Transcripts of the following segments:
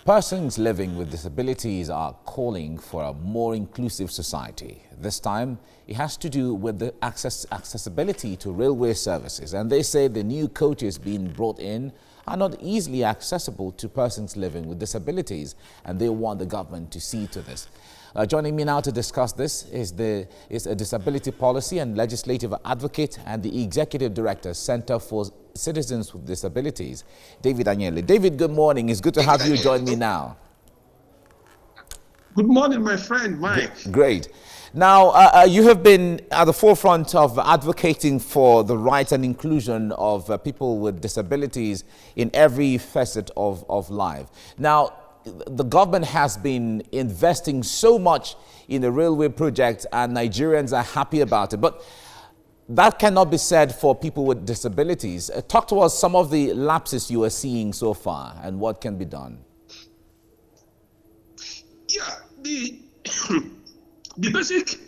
Persons living with disabilities are calling for a more inclusive society. This time, it has to do with the accessibility to railway services. And they say the new coaches being brought in are not easily accessible to persons living with disabilities, and they want the government to see to this. Joining me now to discuss this is a disability policy and legislative advocate and the executive director, Center for Citizens with Disabilities, David Anyele. David, good morning. It's good to have you join me now. Good morning, my friend, Mike. Great. Now, you have been at the forefront of advocating for the rights and inclusion of people with disabilities in every facet of life. Now, the government has been investing so much in the railway project and Nigerians are happy about it. But that cannot be said for people with disabilities. Talk to us some of the lapses you are seeing so far and what can be done. Yeah, the basic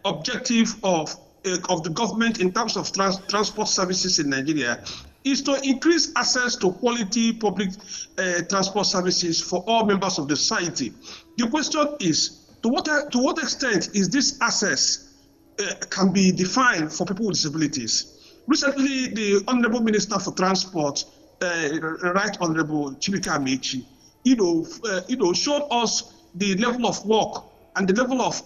objective of the government in terms of transport services in Nigeria is to increase access to quality public transport services for all members of the society. The question is, to what extent is this access can be defined for people with disabilities? Recently, the Honorable Minister for Transport, Right Honorable Chibika Amechi, showed us the level of work and the level of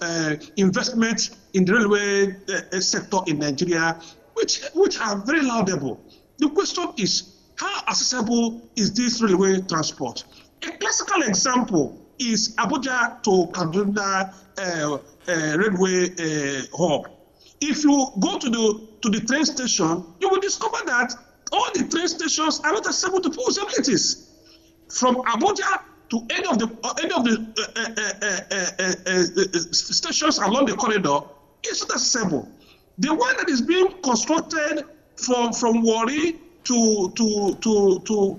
investment in the railway sector in Nigeria, which are very laudable. The question is, how accessible is this railway transport? A classical example is Abuja to Kaduna railway hub. If you go to the train station, you will discover that all the train stations are not accessible to people with disabilities. From Abuja to any of the stations along the corridor is not accessible. The one that is being constructed from Warri to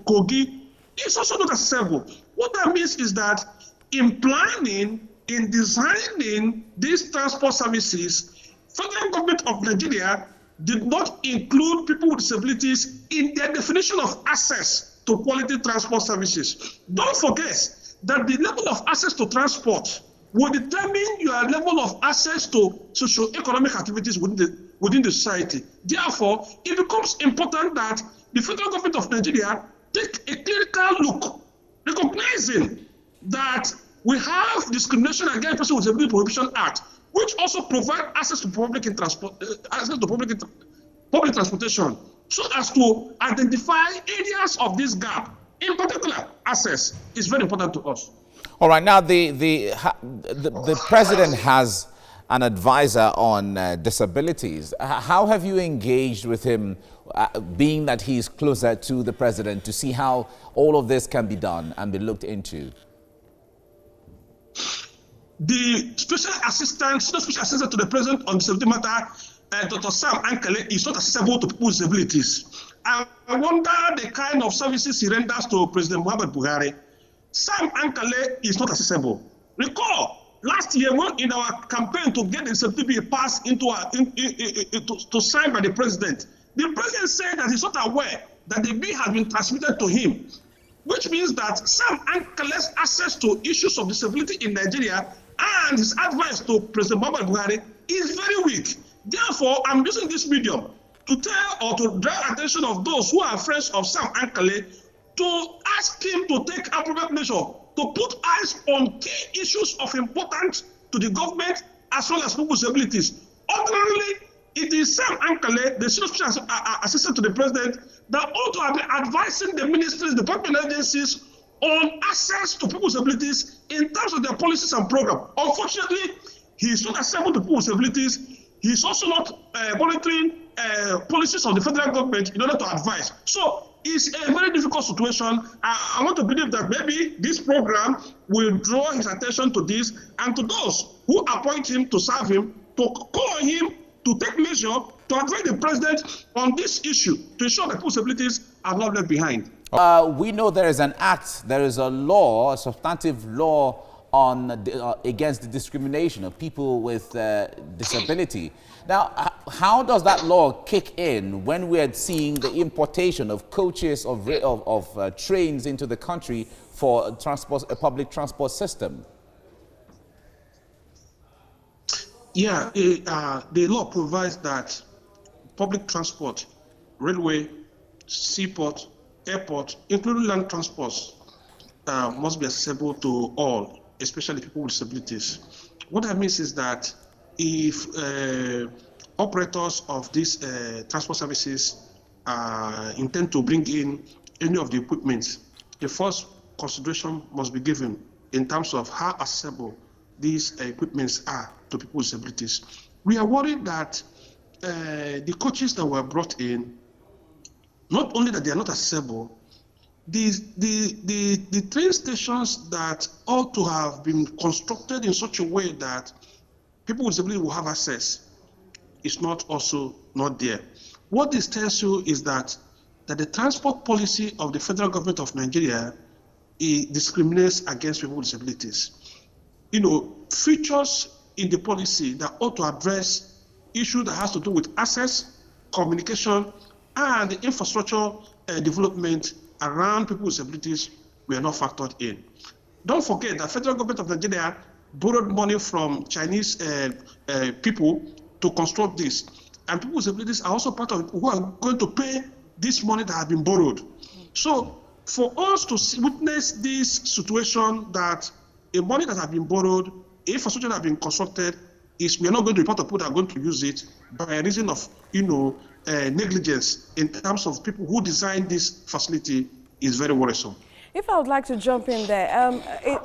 Kogi is also not accessible. What that means is that in planning, in designing these transport services, federal government of Nigeria did not include people with disabilities in their definition of access to quality transport services. Don't forget that the level of access to transport will determine your level of access to socio-economic activities within the society. Therefore, it becomes important that the federal government of Nigeria take a critical look, recognizing that we have Discrimination Against Persons with Disabilities Prohibition Act, which also provides access to public transportation, so as to identify areas of this gap. In particular, access is very important to us. All right. Now, the president has an advisor on disabilities. How have you engaged with him, being that he's closer to the president, to see how all of this can be done and be looked into? The special assistant to the president on disability matter, Dr. Sam Ankele, is not accessible to people with disabilities. I wonder the kind of services he renders to President Muhammad Buhari. Sam Ankele is not accessible. Recall, last year, when in our campaign to get the disability bill passed to sign by the president said that he's not aware that the bill has been transmitted to him, which means that Sam Ankele's access to issues of disability in Nigeria and his advice to President Muhammad Buhari is very weak. Therefore, I'm using this medium to tell or to draw attention of those who are friends of Sam Ankele to ask him to take appropriate measure to put eyes on key issues of importance to the government as well as people with disabilities. Ordinarily, it is Sam Ankele, the senior assistant to the president, that ought to have been advising the ministries, the department agencies on access to people with disabilities in terms of their policies and programs. Unfortunately, he is not accessible to people with disabilities. He is also not monitoring policies of the federal government in order to advise. So it's a very difficult situation. I want to believe that maybe this program will draw his attention to this, and to those who appoint him to serve him, to call him to take measure to advise the president on this issue to ensure that people's disabilities are not left behind. We know there is an act, there is a law, a substantive law on against the discrimination of people with disability. Now, how does that law kick in when we're seeing the importation of coaches, of trains into the country for a public transport system? Yeah, the law provides that public transport, railway, seaport, airport, including land transports, must be accessible to all, especially people with disabilities. What that means is that if operators of these transport services intend to bring in any of the equipment, the first consideration must be given in terms of how accessible these equipments are to people with disabilities. We are worried that the coaches that were brought in, not only that they are not accessible, the train stations that ought to have been constructed in such a way that people with disability will have access is not there. What this tells you is that the transport policy of the federal government of Nigeria discriminates against people with disabilities. Features in the policy that ought to address issues that has to do with access, communication, and the infrastructure development around people with disabilities were not factored in. Don't forget that federal government of Nigeria borrowed money from Chinese people to construct this. And people with disabilities are also part of it who are going to pay this money that has been borrowed. So for us to witness this situation that a money that has been borrowed, infrastructure that has been constructed, we are not going to be part of people that are going to use it by reason of negligence in terms of people who designed this facility is very worrisome. If I would like to jump in there,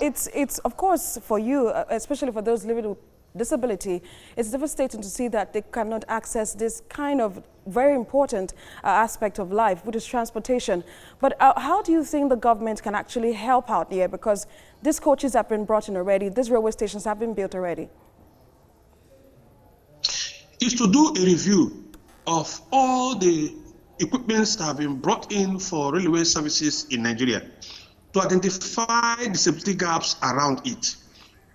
it's of course for you, especially for those living with disability, it's devastating to see that they cannot access this kind of very important aspect of life, which is transportation. But how do you think the government can actually help out here? Because these coaches have been brought in already, these railway stations have been built already. Is to do a review of all the equipments that have been brought in for railway services in Nigeria, to identify disability gaps around it,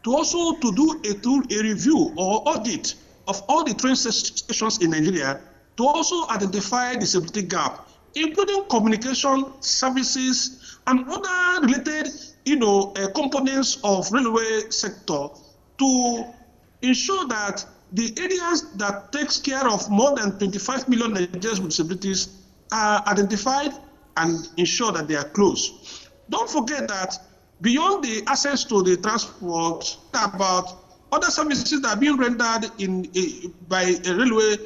to also to do a review or audit of all the train stations in Nigeria, to also identify disability gap, including communication services and other related components of railway sector, to ensure that the areas that takes care of more than 25 million Nigerians with disabilities are identified and ensure that they are closed. Don't forget that beyond the access to the transport, about other services that are being rendered by railway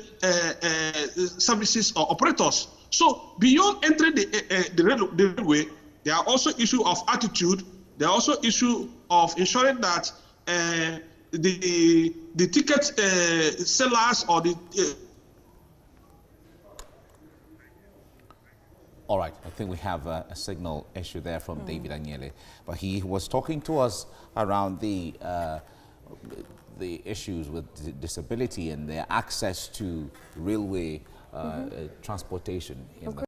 services or operators. So beyond entering the railway, there are also issues of attitude. There are also issues of ensuring that the ticket sellers or the All right, I think we have a signal issue there from David Anyele, but he was talking to us around the issues with disability and their access to railway transportation in the